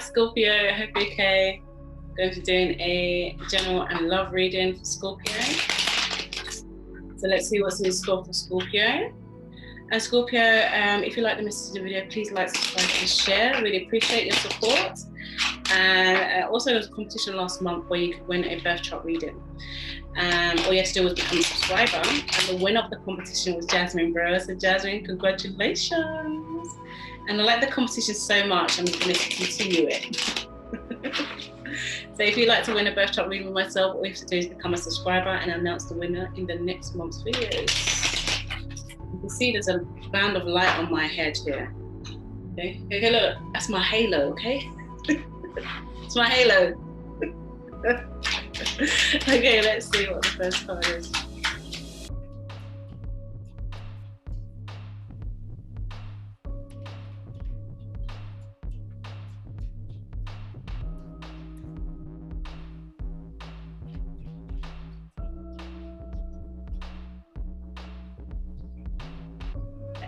Scorpio, I hope you're okay. I'm going to be doing a general and love reading for Scorpio. So let's see what's in store for Scorpio. And Scorpio, if you like the message of the video, please like, subscribe and share. Really appreciate your support. And also there was a competition last month where you could win a birth chart reading. All you have to do was become a subscriber. And the winner of the competition was Jasmine, bro. So Jasmine, congratulations. And I like the competition so much, I'm going to continue it. So if you'd like to win a birth chart reading with myself, all you have to do is become a subscriber and announce the winner in the next month's videos. You can see there's a band of light on my head here. Okay, look, that's my halo, okay? It's my halo. Okay, let's see what the first card is.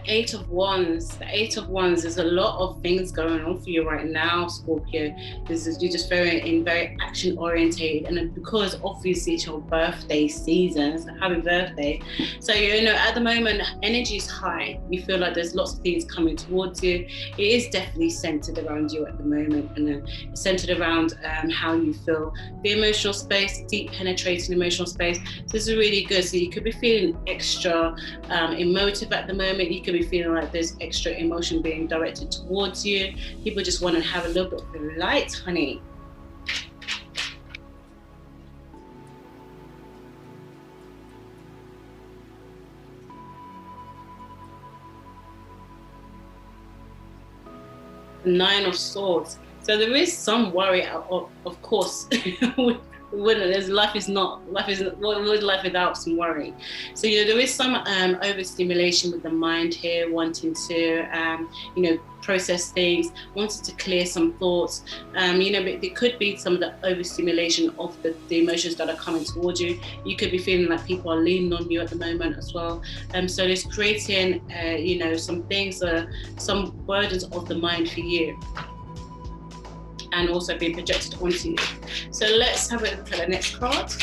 Eight of Wands. The Eight of Wands, there's a lot of things going on for you right now, Scorpio. You're just very action oriented, and because obviously it's your birthday season, so happy birthday. So you know, at the moment energy is high. You feel like there's lots of things coming towards you. It is definitely centered around you at the moment, and it's centered around how you feel, the emotional space, deep penetrating emotional space. So this is really good. So you could be feeling extra emotive at the moment. You could be feeling like there's extra emotion being directed towards you. People just want to have a little bit of the light, honey. The Nine of Swords. So there is some worry, of course. Life is not life without some worry. So you know, there is some overstimulation with the mind here, wanting to you know, process things, wanting to clear some thoughts. You know, but there could be some of the overstimulation of the emotions that are coming towards you. You could be feeling like people are leaning on you at the moment as well. So there's creating you know, some things, some burdens of the mind for you, and also being projected onto you. So let's have a look at the next card.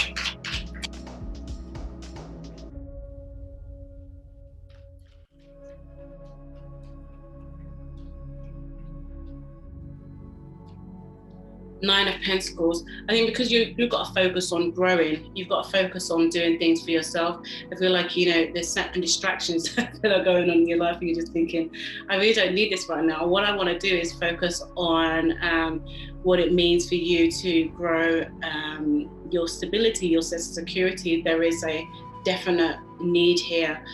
Nine of Pentacles. I think because you've got to focus on growing, you've got to focus on doing things for yourself. I feel like, you know, there's certain distractions that are going on in your life and you're just thinking, I really don't need this right now. What I want to do is focus on what it means for you to grow your stability, your sense of security. There is a definite need here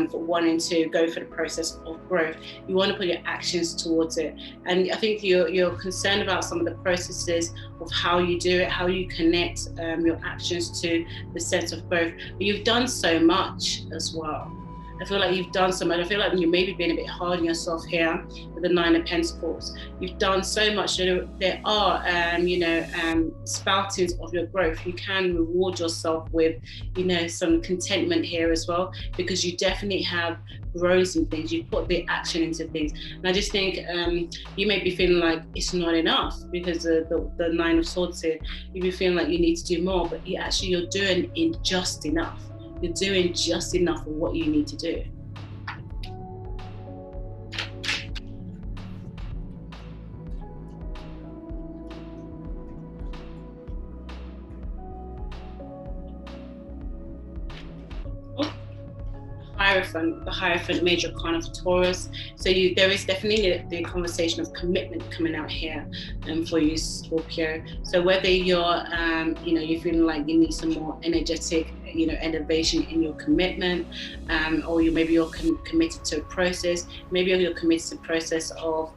for wanting to go for the process of growth. You want to put your actions towards it, and I think you're concerned about some of the processes of how you do it, how you connect your actions to the sense of growth. But you've done so much as well. I feel like you've done so much. I feel like you maybe been a bit hard on yourself here with the Nine of Pentacles. You've done so much. There are, you know, spoutings of your growth. You can reward yourself with, you know, some contentment here as well, because you definitely have grown some things. You've put the action into things. And I just think you may be feeling like it's not enough because the Nine of Swords here, you'd be feeling like you need to do more, but you're doing just enough. You're doing just enough of what you need to do. The Hierophant, major arcana for Taurus. So there is definitely the conversation of commitment coming out here for you, Scorpio. So whether you're, you know, you're feeling like you need some more energetic, you know, elevation in your commitment, or maybe you're committed to a process. Maybe you're committed to a process of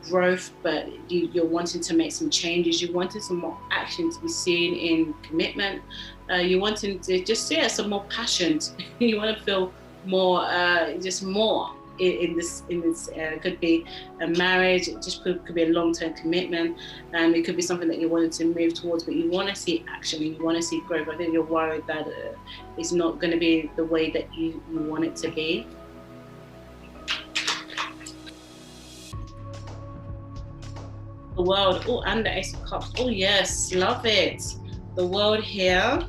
growth, but you're wanting to make some changes. You wanted some more action to be seen in commitment. You're wanting to just some more passion. You want to feel more, just more in this. Could be a marriage. It just could be a long-term commitment. It could be something that you wanted to move towards, but you want to see action and you want to see growth. I think you're worried that it's not going to be the way that you want it to be. The World. Oh, and the Ace of Cups. Oh yes, love it. The World here.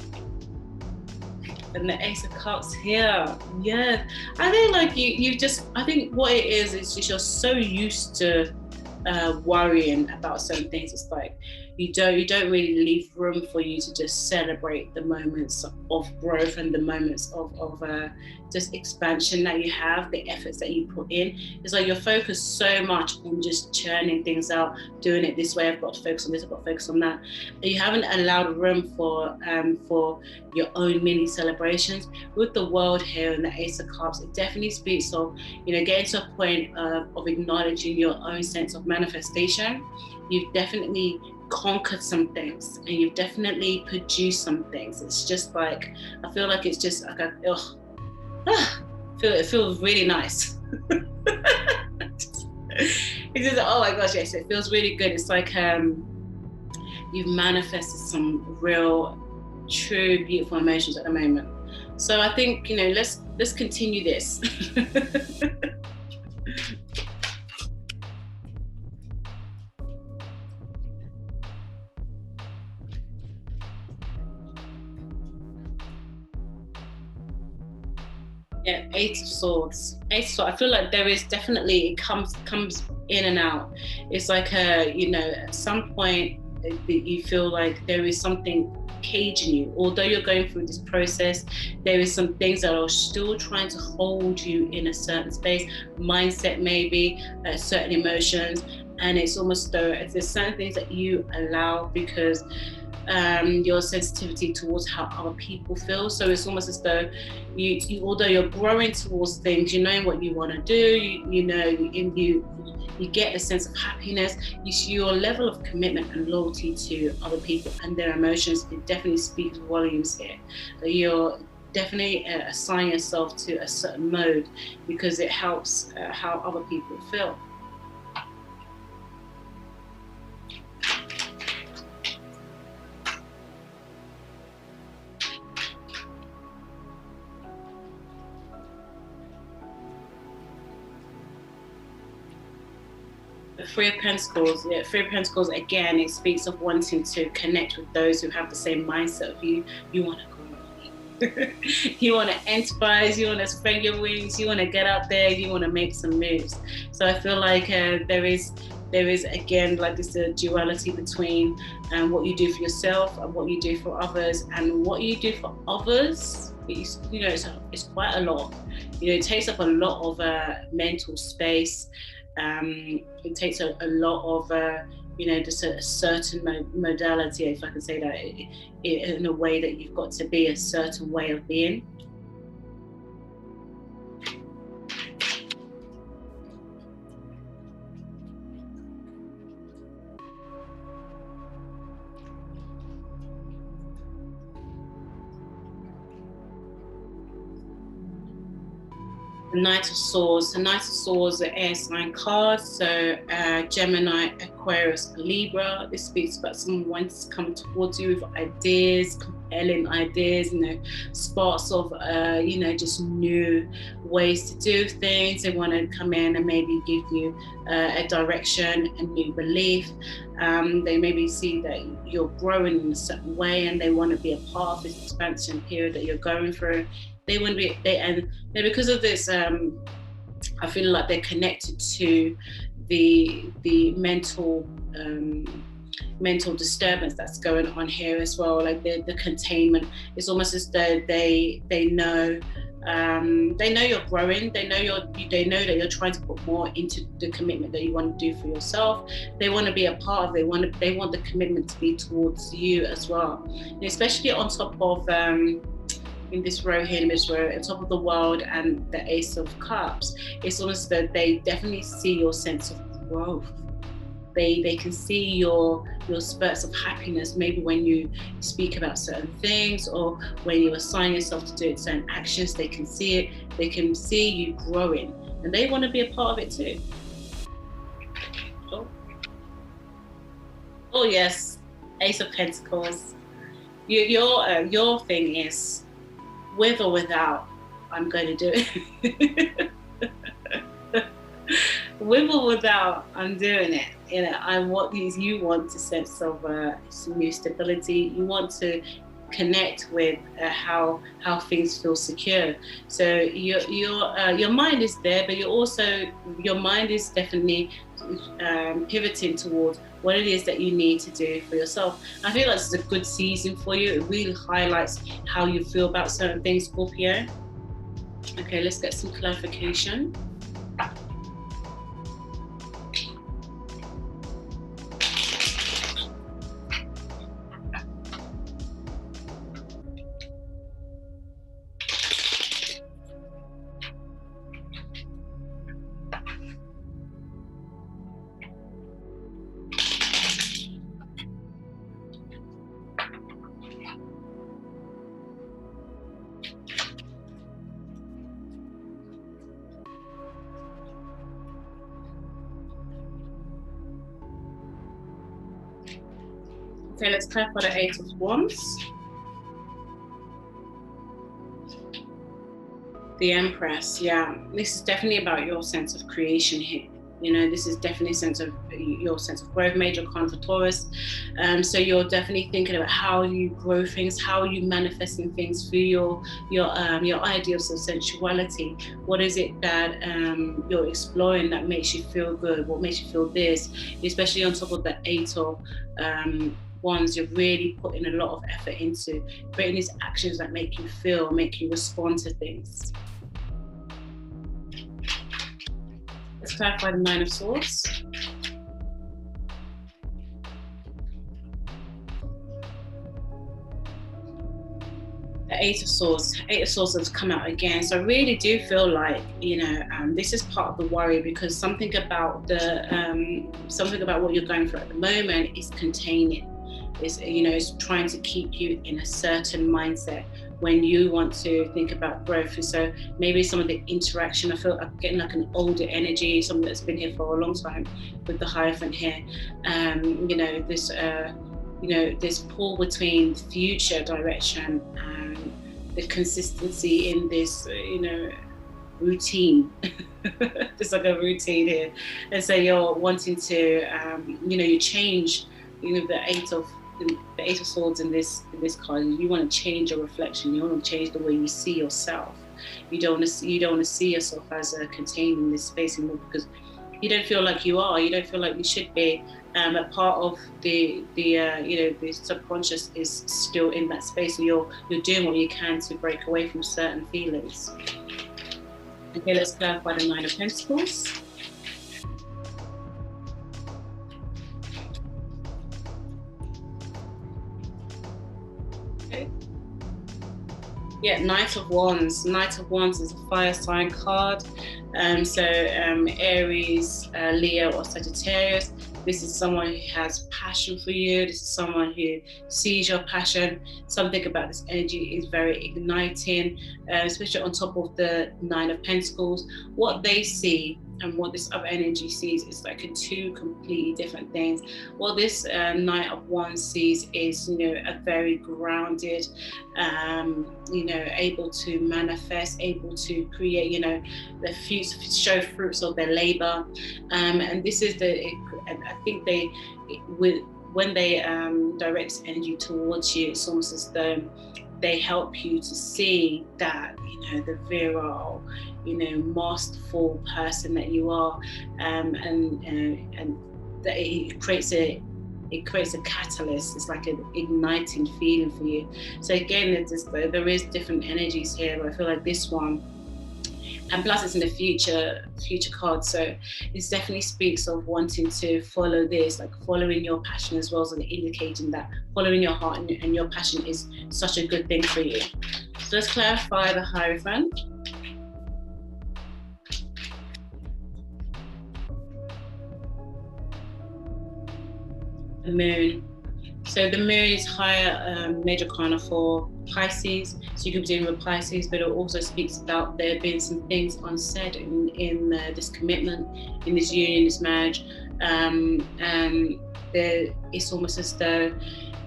And the Ace of Cups here. Yeah. I think like you just, I think what it is just you're so used to worrying about certain things. It's like you don't really leave room for you to just celebrate the moments of growth and the moments of just expansion that you have, the efforts that you put in. It's like you're focused so much on just churning things out, doing it this way. I've got to focus on this, I've got to focus on that. And you haven't allowed room for your own mini celebrations. With the World here and the Ace of Cups, it definitely speaks of, getting to a point of acknowledging your own sense of manifestation. You've definitely conquered some things and you've definitely produced some things. It's just like, I feel like it's just like it feels really nice. It's just, oh my gosh, yes, it feels really good. It's like you've manifested some real, true, beautiful emotions at the moment. So I think, let's continue this. Yeah, Eight of Swords. Eight of Swords. I feel like there is definitely, it comes in and out. It's like at some point you feel like there is something caging you. Although you're going through this process, there is some things that are still trying to hold you in a certain space, mindset maybe, certain emotions, and it's almost though there's certain things that you allow because your sensitivity towards how other people feel. So it's almost as though you although you're growing towards things, you know what you want to do, you get a sense of happiness, your level of commitment and loyalty to other people and their emotions, it definitely speaks volumes here. You're definitely assign yourself to a certain mode because it helps how other people feel. The Three of Pentacles, yeah, Three of Pentacles, again, it speaks of wanting to connect with those who have the same mindset of you. You want to grow. You want to enterprise, you want to spread your wings, you want to get out there, you want to make some moves. So I feel like there is again like this duality between what you do for yourself and what you do for others. And what you do for others, it's quite a lot. It takes up a lot of mental space. It takes a lot of, just a certain modality, if I can say that, in a way that you've got to be a certain way of being. The Knight of Swords. The Knight of Swords, the air sign card. So Gemini, Aquarius, Libra. This speaks about someone wanting to come towards you with ideas, compelling ideas, sparks of, just new ways to do things. They want to come in and maybe give you a direction, a new belief. They maybe see that you're growing in a certain way and they want to be a part of this expansion period that you're going through. They want to be, and because of this, I feel like they're connected to the mental disturbance that's going on here as well. Like the containment. It's almost as though they know you're growing. They know that you're trying to put more into the commitment that you want to do for yourself. They want to be a part of it. They want the commitment to be towards you as well, and especially on top of. In this row here, in this row, on top of the World and the Ace of Cups, it's almost that they definitely see your sense of growth. They can see your spurts of happiness, maybe when you speak about certain things or when you assign yourself to do certain actions. They can see it. They can see you growing, and they want to be a part of it too. Oh yes, Ace of Pentacles. Your thing is, with or without, I'm going to do it. with or without, I'm doing it. You know, I want these. You want a sense of some new stability. You want to connect with how things feel secure. So your mind is there, but your mind is definitely pivoting towards what it is that you need to do for yourself. I feel like this is a good season for you. It really highlights how you feel about certain things, Scorpio. Okay, let's get some clarification. Okay, let's clarify the Eight of Wands. The Empress, yeah. This is definitely about your sense of creation here. You know, this is definitely a sense of your sense of growth, major arcana for Taurus. So you're definitely thinking about how you grow things, how you manifesting things through your ideals of sensuality. What is it that you're exploring that makes you feel good? What makes you feel this? Especially on top of the Eight of Wands, you're really putting a lot of effort into creating these actions that make you feel, make you respond to things. Let's clarify the Nine of Swords. The Eight of Swords. Eight of Swords has come out again. So I really do feel like, you know, this is part of the worry, because something about what you're going through at the moment is containing. Is, you know, it's trying to keep you in a certain mindset when you want to think about growth. So maybe some of the interaction, I feel I'm getting like an older energy, someone that's been here for a long time with the Hierophant here. You know, this pull between future direction and the consistency in this, you know, routine. There's like a routine here. And so you're wanting to, you know, you change, you know, the Eight of Swords in this card. You want to change your reflection. You want to change the way you see yourself. You don't want to see yourself as contained in this space anymore, because you don't feel like you are. You don't feel like you should be. A part of the you know, the subconscious is still in that space. So you're doing what you can to break away from certain feelings. Okay, let's clarify the Nine of Pentacles. Yeah, Knight of Wands. Knight of Wands is a fire sign card. So Aries, Leo, or Sagittarius. This is someone who has passion for you. This is someone who sees your passion. Something about this energy is very igniting, especially on top of the Nine of Pentacles. What they see and what this other energy sees is like two completely different things. What this Knight of Wands sees is, you know, a very grounded, you know, able to manifest, able to create, you know, the future, show fruits of their labor. And this is I think when they direct energy towards you, it's almost as though they help you to see that, you know, the virile, you know, masterful person that you are, and that it creates a catalyst. It's like an igniting feeling for you. So again, there is different energies here, but I feel like this one, and plus it's in the future card, so it definitely speaks of wanting to follow this, like following your passion as well, as indicating that following your heart and your passion is such a good thing for you. So let's clarify the Hierophant. The Moon. So the Moon is higher major arcana for Pisces, so you could be dealing with Pisces, but it also speaks about there being some things unsaid in this commitment, in this union, this marriage, and it's almost as though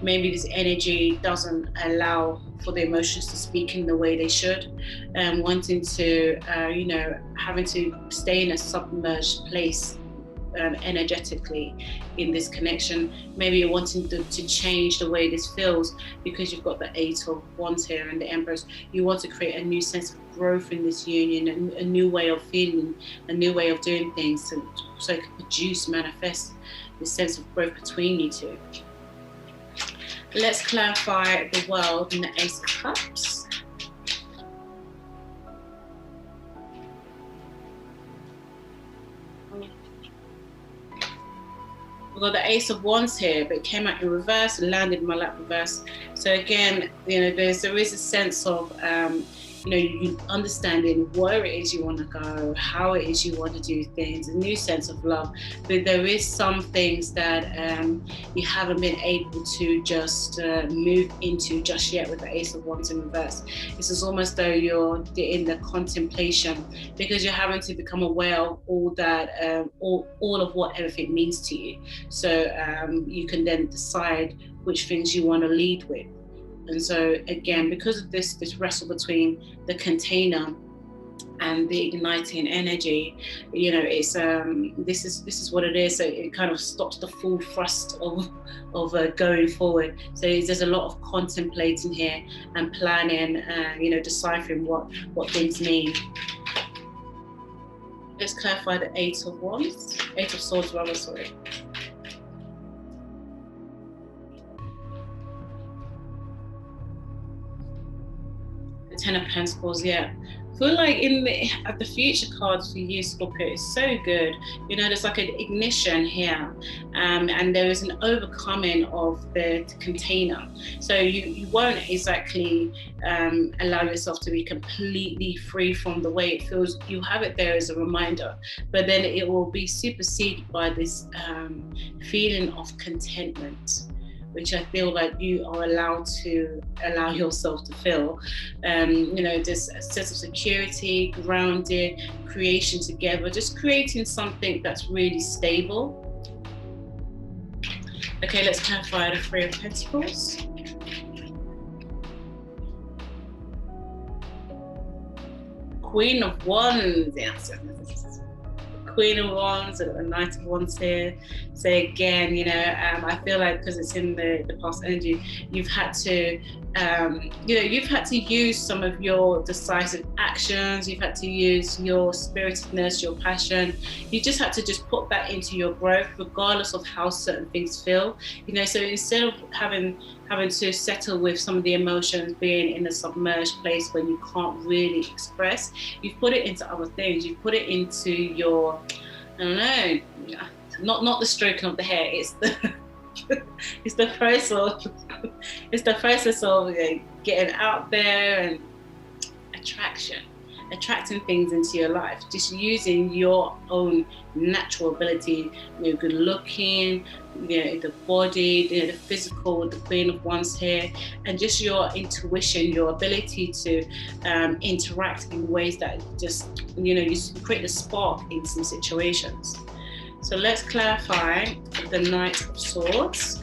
maybe this energy doesn't allow for the emotions to speak in the way they should, wanting to, you know, having to stay in a submerged place energetically in this connection. Maybe you're wanting to change the way this feels because you've got the Eight of Wands here and the Empress. You want to create a new sense of growth in this union, a new way of feeling, a new way of doing things, so it can produce, manifest this sense of growth between you two. Let's clarify the World and the Ace of Cups. We've got the Ace of Wands here, but it came out in reverse and landed in my lap reverse. So again, you know, there is a sense of, you know, you understanding where it is you want to go, how it is you want to do things, a new sense of love. But there is some things that you haven't been able to just move into just yet with the Ace of Wands in reverse. This is almost though you're in the contemplation, because you're having to become aware of all that, all of what everything means to you. So you can then decide which things you want to lead with. And so again, because of this wrestle between the container and the igniting energy, you know, it's this is what it is. So it kind of stops the full thrust of going forward. So there's a lot of contemplating here and planning, you know, deciphering what things mean. Let's clarify the Eight of Wands, Eight of Swords rather, sorry. The Ten of Pentacles, yeah. I feel like in the future cards for you, Scorpio, is so good. You know, there's like an ignition here, and there is an overcoming of the container. So you won't exactly allow yourself to be completely free from the way it feels. You have it there as a reminder, but then it will be superseded by this feeling of contentment, which I feel like you are allowed to allow yourself to feel. You know, this sense of security, grounded, creation together, just creating something that's really stable. Okay, let's clarify the Three of Pentacles. Queen of Wands, yes. Queen of Wands, a Knight of Wands here. So again, you know, I feel like because it's in the past energy, you've had to, you know, you've had to use some of your decisive actions. You've had to use your spiritedness, your passion. You just had to just put that into your growth, regardless of how certain things feel. You know, so instead of having to settle with some of the emotions, being in a submerged place where you can't really express, you've put it into other things. You've put it into your, I don't know, not the stroking of the hair. It's the it's the process of getting out there and attracting things into your life, just using your own natural ability, you know, good looking, you know, the body, you know, the physical, the Queen of Wands here, and just your intuition, your ability to interact in ways that just, you know, you create a spark in some situations. So let's clarify the Knight of Swords.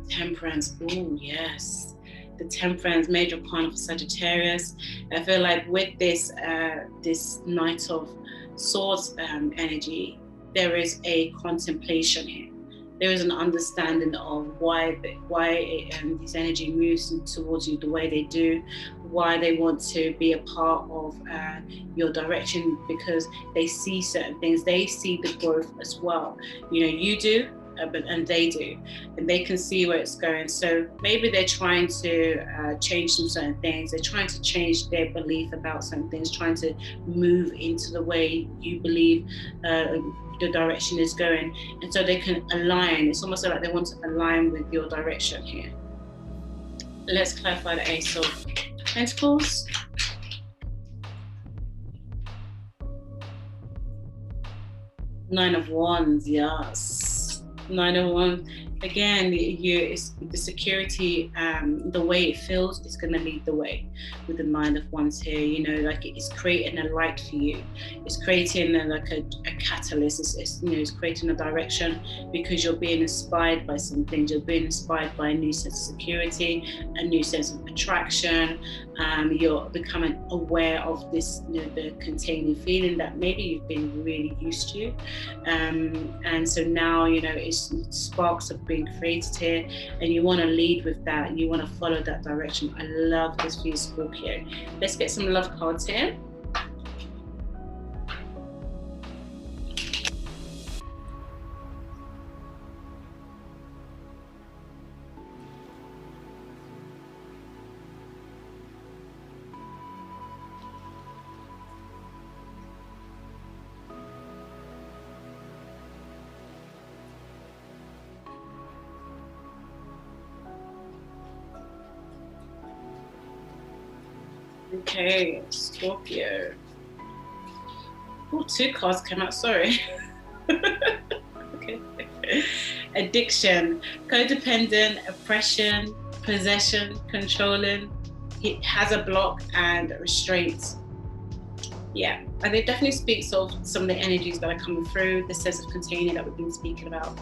Temperance, oh yes, the Temperance, major arcana for Sagittarius. I feel like with this this Knight of Swords energy, there is a contemplation here. There is an understanding of why this energy moves towards you the way they do, why they want to be a part of your direction, because they see certain things. They see the growth as well. You know, you do, and they do, and they can see where it's going. So maybe they're trying to change some certain things. They're trying to change their belief about certain things, trying to move into the way you believe the direction is going, and so they can align. It's almost like they want to align with your direction here. Let's clarify the Ace of Pentacles. Nine of Wands, yes. Nine of Wands. again, it's the security, the way it feels is going to lead the way with the mind of ones here. You know, like it's creating a light for you. It's creating a catalyst. It's creating a direction, because you're being inspired by some things. You're being inspired by a new sense of security, a new sense of attraction. You're becoming aware of this, the containing feeling that maybe you've been really used to, and so now it's sparks are being created here, and you want to lead with that. You want to follow that direction. I love this for you, Scorpio. Let's get some love cards here. Okay, Scorpio. Oh, 2 cards came out, sorry. Okay. Addiction, codependent, oppression, possession, controlling. It has a block and restraints. Yeah, and it definitely speaks of some of the energies that are coming through, the sense of containing that we've been speaking about,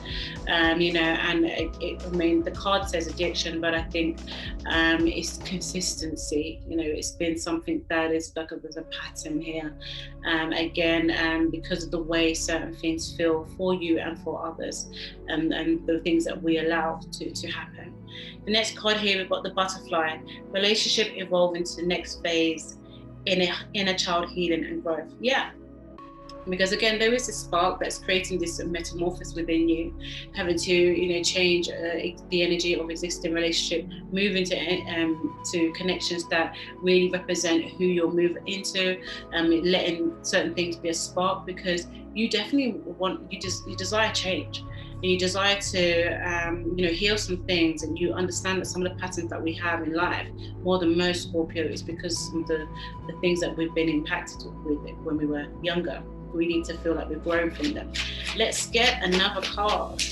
and the card says addiction, but I think it's consistency. It's been something that is like there's a pattern here, because of the way certain things feel for you and for others, and the things that we allow to happen. The next card here, we've got the butterfly, relationship evolving to the next phase, inner child healing and growth. Yeah, because again, there is a spark that's creating this metamorphosis within you, having to change the energy of existing relationship, move into to connections that really represent who you'll move into, letting certain things be a spark, because you definitely you desire change. And you desire to, heal some things, and you understand that some of the patterns that we have in life, more than most, Scorpio, is because of the things that we've been impacted with when we were younger. We need to feel like we've grown from them. Let's get another card.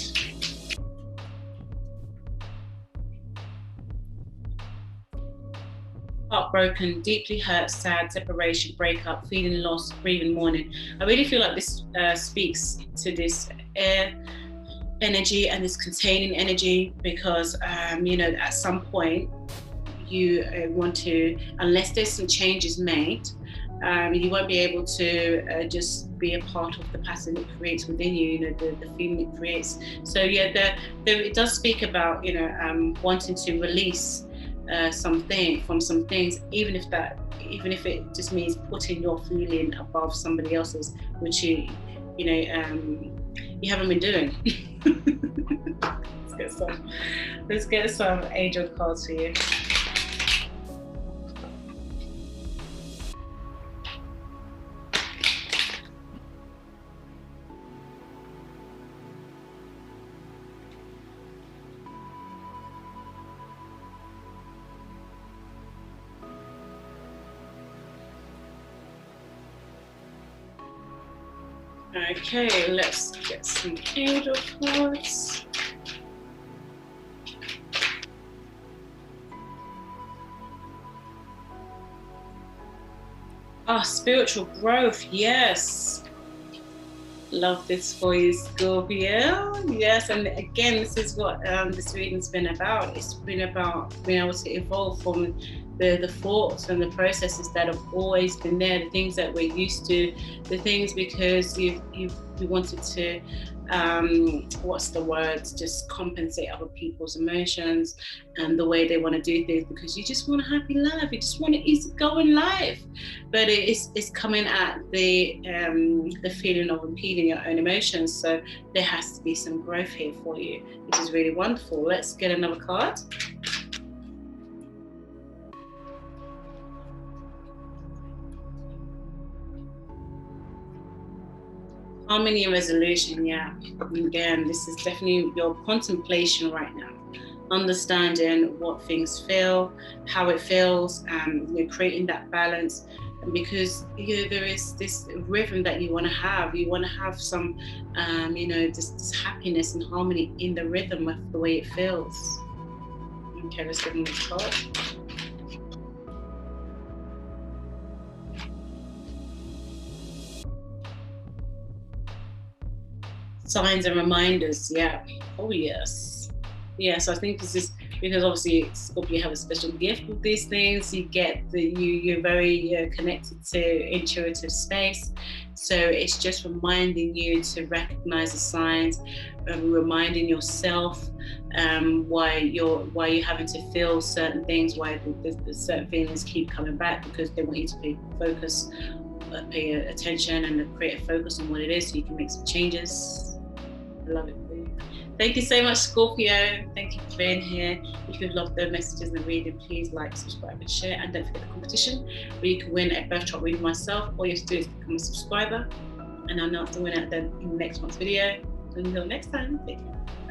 Heartbroken, deeply hurt, sad, separation, breakup, feeling lost, grieving, mourning. I really feel like this speaks to this air energy and this containing energy, because at some point you want to, unless there's some changes made, you won't be able to just be a part of the pattern it creates within you, the feeling it creates. So yeah, it does speak about wanting to release something from some things, even if it just means putting your feeling above somebody else's, which you haven't been doing. Let's get some angel cards for you. Okay, let's get some angel cards. Spiritual growth, yes. Love this for you, Scorpio. Yes, and again, this is what this reading's been about. It's been about being able to evolve from the thoughts and the processes that have always been there, the things that we're used to, the things because you wanted to just compensate other people's emotions and the way they want to do things, because you just want a happy life, you just want an easygoing life, but it's coming at the feeling of impeding your own emotions. So there has to be some growth here for you, which is really wonderful. Let's get another card. Harmony and resolution, yeah. Again, this is definitely your contemplation right now. Understanding what things feel, how it feels, and creating that balance. because there is this rhythm that you want to have. You want to have some this happiness and harmony in the rhythm of the way it feels. Okay, let's give them a card. Signs and reminders, yeah. Oh yes. Yes, I think this is because obviously Scorpio have a special gift with these things. You get you're very connected to intuitive space, so it's just reminding you to recognize the signs, reminding yourself why you're having to feel certain things, why the certain feelings keep coming back, because they want you to pay attention and create a focus on what it is, so you can make some changes. I love it. Thank you so much, Scorpio. Thank you for being here. If you've loved the messages and the reading, please like, subscribe, and share. And don't forget the competition where you can win a birth chart reading myself. All you have to do is become a subscriber, and I'll announce the winner in next month's video. Until next time, take care.